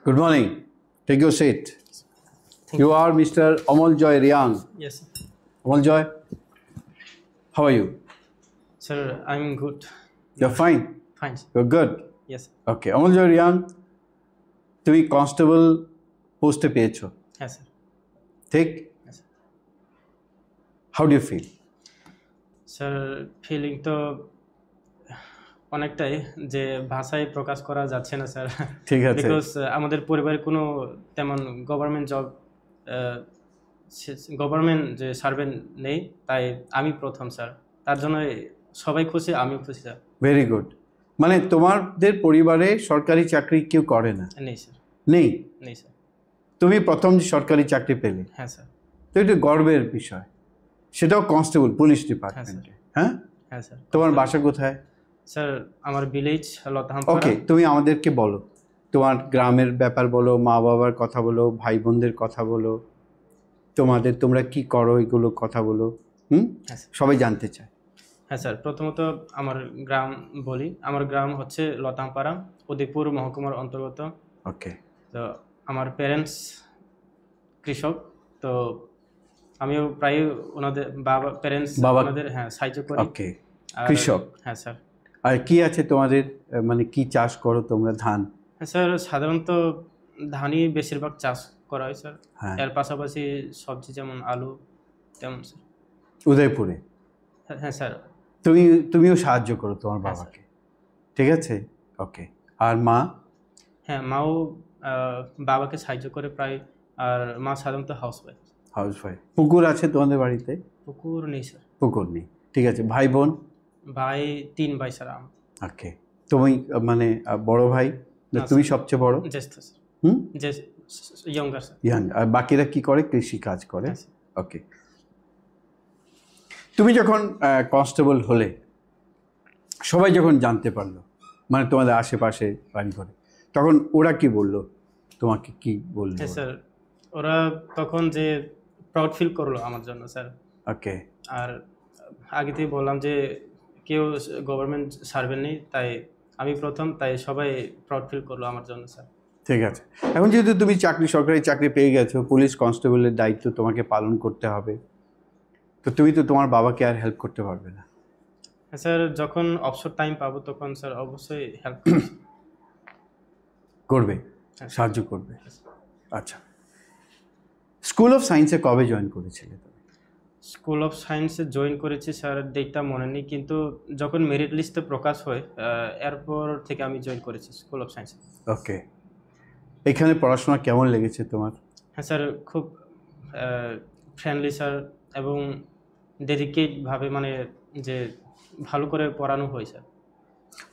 Good morning. Take your seat. You are Mr. Amal Joy Riang. Yes, sir. Amal Joy, how are you? Sir, I'm good. You're fine. Fine, sir. You're good. Yes, sir. Okay. Amal Joy Riang, তুমি constable পোস্টে পেয়েছো, Yes, sir. ঠিক? Yes, sir. How do you feel? Sir feeling তো অনেকটাই যে ভাষায় প্রকাশ করা যাচ্ছে না স্যার, ঠিক আছে। বিকজ আমাদের পরিবারে কোনো তেমন গভর্নমেন্ট যে সার্ভেন্ট নেই, তাই আমি প্রথম স্যার। তার জন্য সবাই খুশি, আমিও খুশি স্যার। Very good. মানে তোমাদের পরিবারে সরকারি চাকরি কেউ করে না? নেই স্যার। নেই? নেই স্যার। তুমি প্রথম যে সরকারি চাকরি পেলে, হ্যাঁ স্যার। তো এটা গর্বের বিষয়, সেটাও কনস্টেবল পুলিশ ডিপার্টমেন্টে। হ্যাঁ হ্যাঁ স্যার। তোমার বাসা কোথায়? স্যার আমার ভিলেজ লতাহামপাড়া। ওকে, তুমি আমাদেরকে বলো তোমার গ্রামের ব্যাপার বলো, মা বাবার কথা বলো, ভাই বোনদের কথা বলো, তোমরা কি করো এগুলো কথা বলো। হ্যাঁ স্যার। সবাই জানতে চায়। হ্যাঁ স্যার, প্রথমত আমার গ্রাম বলি। আমার গ্রাম হচ্ছে লতাহামপাড়া, উদয়পুর মহকুমার অন্তর্গত। ওকে। তো আমার প্যারেন্টস কৃষক, তো আমিও প্রায় ওনাদের ওনাদের সাহায্য করি। ওকে, কৃষক। হ্যাঁ স্যার। আর কি আছে তোমাদের, মানে কি চাষ করো তোমরা? ধান? হ্যাঁ স্যার, সাধারণত ধানই বেশিরভাগ চাষ করা হয় স্যার। হ্যাঁ। এর পাশাপাশি সবজি যেমন আলু, তেমন স্যার। উদয়পুরে? হ্যাঁ স্যার। তুমিও সাহায্য করো তোমার বাবাকে? ঠিক আছে, ওকে। আর মা? হ্যাঁ, মাও বাবাকে সাহায্য করে প্রায়। আর মা সাধারণত হাউসওয়াইফ। পুকুর আছে তোমাদের বাড়িতে? পুকুর নেই স্যার। পুকুর নেই, ঠিক আছে। ভাই বোন? ভাই 3 ভাই স্যার। ওকে। তুমি মানে বড় ভাই? তুমি সবচেয়ে বড়? জ্যেষ্ঠ স্যার। Younger sir. ইয়াং। আর বাকিরা কি করে? কৃষি কাজ করে। হ্যাঁ, ওকে। তুমি যখন কনস্টেবল হলে, সবাই যখন জানতে পারলো, মানে তোমাদের আশেপাশে বাড়ি ঘরে, তখন ওরা কি বললো তোমাকে? কি বললো? হ্যাঁ স্যার, ওরা তখন যে প্রাউড ফিল করলো আমার জন্য স্যার। ওকে। আর আগে থেকে বললাম যে কেউ গভর্নমেন্ট সার্ভেন্ট নেই, তাই আমি প্রথম, তাই সবাই প্রাউড ফিল করলো আমার জন্য স্যার। ঠিক আছে। এখন যেহেতু তুমি সরকারি চাকরি পেয়ে গেছো, পুলিশ কনস্টেবলের দায়িত্ব তোমাকে পালন করতে হবে, তো তুমি তো তোমার বাবাকে আর হেল্প করতে পারবে না। হ্যাঁ স্যার, যখন অবসর টাইম পাবো তখন স্যার অবশ্যই হেল্প করবে, সাহায্য করবে। আচ্ছা, স্কুল অফ সায়েন্সে কবে জয়েন করেছিলে? স্কুল অফ সায়েন্সে জয়েন করেছি স্যার, ডেটটা মনে নেই, কিন্তু যখন মেরিট লিস্টে প্রকাশ হয় এরপর থেকে আমি জয়েন করেছি স্কুল অফ সায়েন্সে। ওকে। এখানে পড়াশোনা কেমন লেগেছে তোমার? হ্যাঁ স্যার, খুব ফ্রেন্ডলি স্যার, এবং ডেডিকেটভাবে, মানে যে ভালো করে পড়ানো হয় স্যার।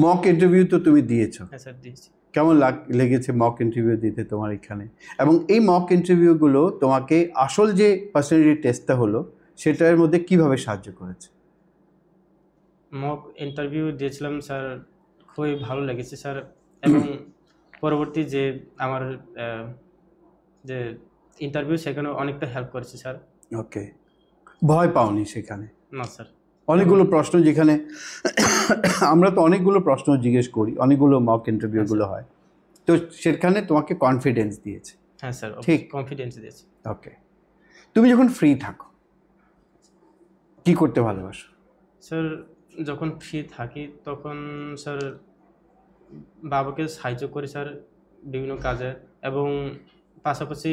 মক ইন্টারভিউ তো তুমি দিয়েছো? হ্যাঁ স্যার, দিয়েছি। কেমন লেগেছে মক ইন্টারভিউ দিতে তোমার এখানে? এবং এই মক ইন্টারভিউগুলো তোমাকে আসল যে পার্সোনালিটি টেস্টটা হলো, সেটার মধ্যে কিভাবে সাহায্য করেছে? মক ইন্টারভিউ দিয়েছিলাম স্যার, খুবই ভালো লেগেছে স্যার, এবং পরবর্তী যে আমার যে ইন্টারভিউ, সেখানে অনেকটা হেল্প করেছে স্যার। ওকে। ভয় পাওনি সেখানে? না স্যার। অনেকগুলো প্রশ্ন, যেখানে আমরা তো অনেকগুলো প্রশ্ন জিজ্ঞেস করি, অনেকগুলো মক ইন্টারভিউগুলো হয়, তো সেখানে তোমাকে কনফিডেন্স দিয়েছে? হ্যাঁ স্যার, ঠিক, কনফিডেন্স দিয়েছে। ওকে। তুমি যখন ফ্রি থাকো কি করতে ভালোবাসো? স্যার যখন ফ্রি থাকি তখন স্যার বাবাকে সাহায্য করি স্যার বিভিন্ন কাজে, এবং পাশাপাশি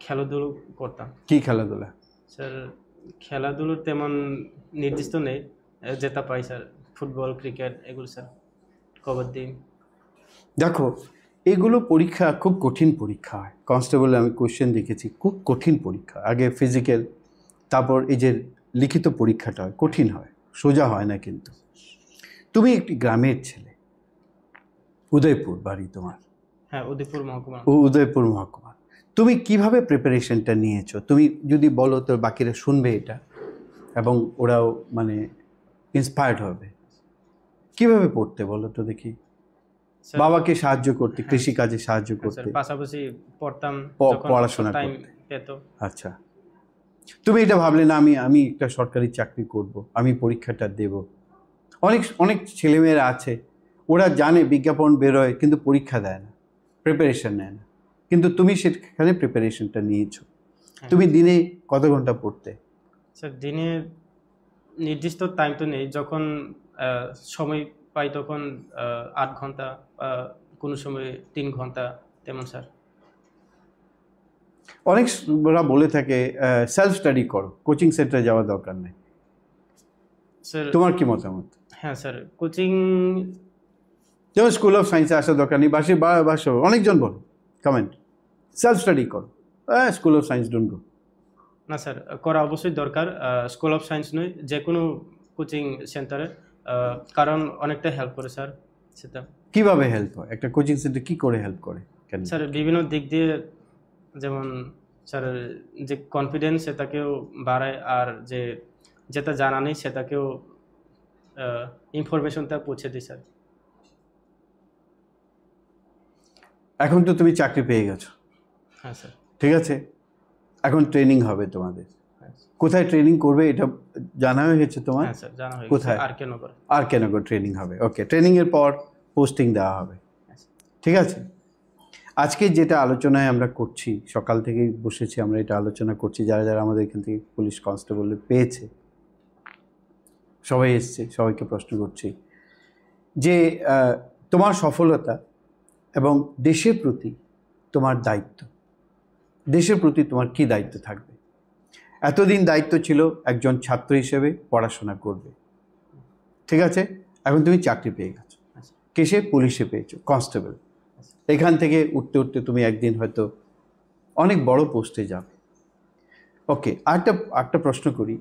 খেলাধুলো করতাম। কি খেলাধুলা? স্যার খেলাধুলোর তেমন নির্দিষ্ট নেই, যেটা পাই স্যার, ফুটবল, ক্রিকেট, এগুলো স্যার, কবাডি। দেখো, এগুলো পরীক্ষা খুব কঠিন পরীক্ষা হয়। কনস্টেবলে আমি কোশ্চেন দেখেছি, খুব কঠিন পরীক্ষা। আগে ফিজিক্যাল, তারপর এই যে লিখিত পরীক্ষাটা হয়, কঠিন হয়, সোজা হয় না। কিন্তু তুমি একটি গ্রামের ছেলে, উদয়পুর বাড়ি তোমার? হ্যাঁ, উদয়পুর মহকুমা। উদয়পুর মহকুমা। তুমি কিভাবে প্রিপারেশনটা নিয়েছো? তুমি যদি বলো তো বাকিরা শুনবে এটা, এবং ওরাও মানে ইন্সপায়ার্ড হবে। কিভাবে পড়তে বলো তো দেখি? বাবাকে সাহায্য করতে, কৃষিকাজে সাহায্য করতে, পাশাপাশি পড়তাম, পড়াশোনা টাইম করতে পেত। আচ্ছা, তুমি এটা ভাবলে না আমি একটা সরকারি চাকরি করব, আমি পরীক্ষাটা দেব? অনেক ছেলেমেয়েরা আছে, ওরা জানে বিজ্ঞাপন বেরোয় কিন্তু পরীক্ষা দেয় না, প্রিপারেশন নেয় না। কিন্তু তুমি সেখানে প্রিপারেশনটা নিয়েছো। হ্যাঁ। তুমি দিনে কত ঘন্টা পড়তে? স্যার দিনে নির্দিষ্ট টাইম তো নেই, যখন সময় পাই তখন 8 ঘন্টা, কোনো সময় 3 ঘন্টা, তেমন স্যার। অনেকরা বলে থাকে সেলফ স্টাডি করো, কোচিং সেন্টারে যাওয়ার দরকার নেই। স্যার তোমার কি মতামত? হ্যাঁ স্যার, কোচিং যেমন স্কুল অফ সায়েন্সে আসার দরকার নেই, বাসে অনেকজন বলে কমেন্ট সেলফ স্টাডি করো, school of science don't go. না স্যার, করা অবশ্যই দরকার। স্কুল অফ সায়েন্স নয়, যে কোনো কোচিং সেন্টারে, কারণ অনেকটা হেল্প করে স্যার সেটা। কিভাবে হেল্প হয় একটা কোচিং সেন্টার, কি করে হেল্প করে? কেন? স্যার বিভিন্ন দিক দিয়ে, যেমন স্যার যে কনফিডেন্স সেটাকেও বাড়ায়, আর যেটা জানা নেই সেটাকেও ইনফরমেশনটা পৌঁছে দিই স্যার। এখন তো তুমি চাকরি পেয়ে গেছো, হ্যাঁ স্যার। ঠিক আছে, এখন ট্রেনিং হবে তোমাদের। হ্যাঁ কোথায় ট্রেনিং করবে এটা জানা হয়ে গেছে তোমার? স্যার, জানা হয়ে কোথায়? গেছে, আর কেন করে। আর কেন ট্রেনিং হবে, ওকে, ট্রেনিংয়ের পর পোস্টিং দেওয়া হবে, ঠিক আছে। আজকে যেটা আলোচনায় আমরা করছি, সকাল থেকেই বসেছি আমরা এটা আলোচনা করছি, যারা যারা আমাদের এখান থেকে পুলিশ কনস্টেবল পেয়েছে সবাই এসছে, সবাইকে প্রশ্ন করছি যে তোমার সফলতা এবং দেশের প্রতি তোমার দায়িত্ব, দেশের প্রতি তোমার কি দায়িত্ব থাকবে? এতদিন দায়িত্ব ছিল একজন ছাত্র হিসেবে পড়াশোনা করবে, ঠিক আছে, এখন তুমি চাকরি পেয়ে গেছো, কিসে? পুলিশে পেয়েছো, কনস্টেবল। এখান থেকে উঠতে উঠতে তুমি একদিন হয়তো অনেক বড় পোস্টে যাবে। ওকে, আরেকটা প্রশ্ন করি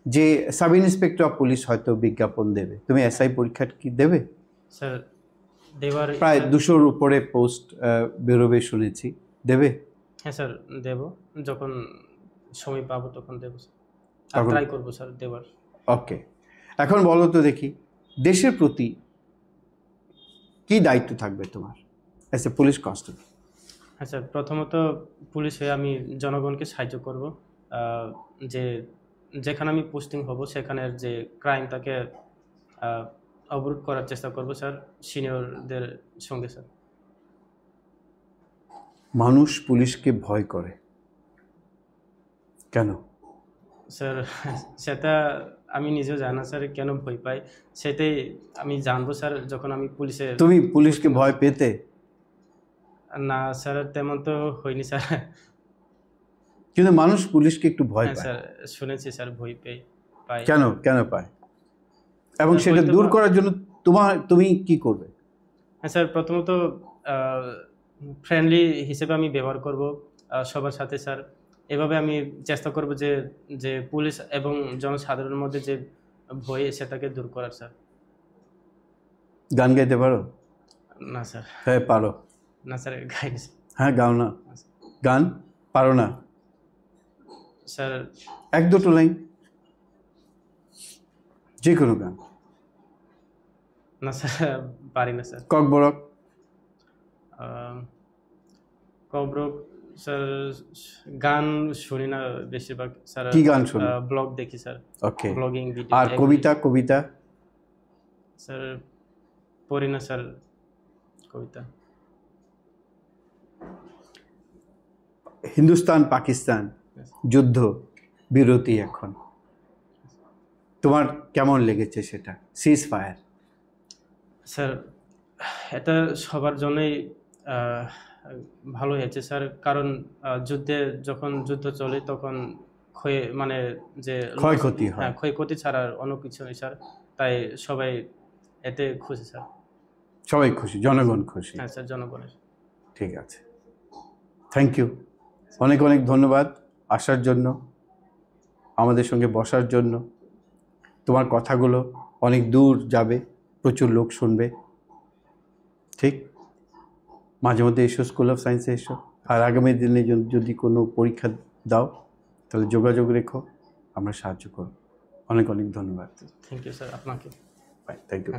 যে সাব ইন্সপেক্টর অফ পুলিশ হয়তো বিজ্ঞাপন দেবে, তুমি এসআই পরীক্ষা কি দেবে? স্যার দেবার প্রায় 200-র উপরে পোস্ট বেরোবে শুনেছি, দেবে? হ্যাঁ স্যার, দেব, যখন সময় পাবো তখন দেবো স্যার, আর তখন- ট্রাই করবো স্যার দেবার। ওকে, এখন বলো তো দেখি দেশের প্রতি কি দায়িত্ব থাকবে তোমার এস এ পুলিশ কনস্টেবল? হ্যাঁ স্যার, প্রথমত পুলিশ হয়ে আমি জনগণকে সাহায্য করব, যে যেখানে আমি পোস্টিং হব সেখানের যে ক্রাইম তাকে অবরোধ করার চেষ্টা করব স্যার, সিনিয়রদের সঙ্গে স্যার। মানুষ পুলিশকে ভয় করে কেন? স্যার সেটা আমি নিজেও জানি না স্যার, কেন ভয় পাই সেটাই আমি জানবো স্যার যখন আমি পুলিশে। তুমি পুলিশকে ভয় পেতে? না স্যার, তেমন তো হয়নি স্যার। কিন্তু মানুষ পুলিশকে একটু ভয় হ্যাঁ পায়, স্যার, শুনেছি স্যার ভয় পাই। কেন কেন পায়? এবং স্যার, সেটা হয়তো দূর বা- করার জন্য তুমি কি করবে? হ্যাঁ স্যার, প্রথমত ফ্রেন্ডলি হিসেবে আমি ব্যবহার করব সবার সাথে স্যার। এভাবে আমি চেষ্টা করব যে যে পুলিশ এবং জনসাধারণের মধ্যে যে ভয় সেটাকে দূর করার স্যার। গান গাইতে পারো? না স্যার, হ্যাঁ পারো। না স্যার গাইনি হ্যাঁ গাও না, গান পারো না? স্যার। এক দুটো লাইন, যে কোনো গান। না স্যার, পারি না স্যার। ককবরক? কবরক স্যার, গান শুনি না বেশিরভাগ স্যার। কি গান শোনো? ব্লগ দেখি স্যার, ওকে, ব্লগিং ভিডিও। আর কবিতা? স্যার পড়ি না স্যার কবিতা। হিন্দুস্তান পাকিস্তান যুদ্ধ বিরতি, এখন তোমার কেমন লেগেছে সেটা, সিজ ফায়ার? স্যার এটা সবার জন্যই ভালো হয়েছে স্যার, কারণ যুদ্ধে যখন যুদ্ধ চলে তখন মানে যে ক্ষয়ক্ষতি হয়। হ্যাঁ, ক্ষয়ক্ষতি ছাড়া আর অন্য কিছু নেই স্যার, তাই সবাই এতে খুশি স্যার। সবাই খুশি, জনগণ খুশি। হ্যাঁ স্যার, জনগণের। ঠিক আছে, থ্যাংক ইউ, অনেক অনেক ধন্যবাদ আসার জন্য, আমাদের সঙ্গে বসার জন্য। তোমার কথাগুলো অনেক দূর যাবে, প্রচুর লোক শুনবে, ঠিক? মাঝে মধ্যে এসো, স্কুল অফ সায়েন্সে এসো, আর আগামী দিনে যদি কোনো পরীক্ষা দাও তাহলে যোগাযোগ রেখো, আমরা সাহায্য করব। অনেক অনেক ধন্যবাদ। থ্যাংক ইউ স্যার আপনাকে। Thank you.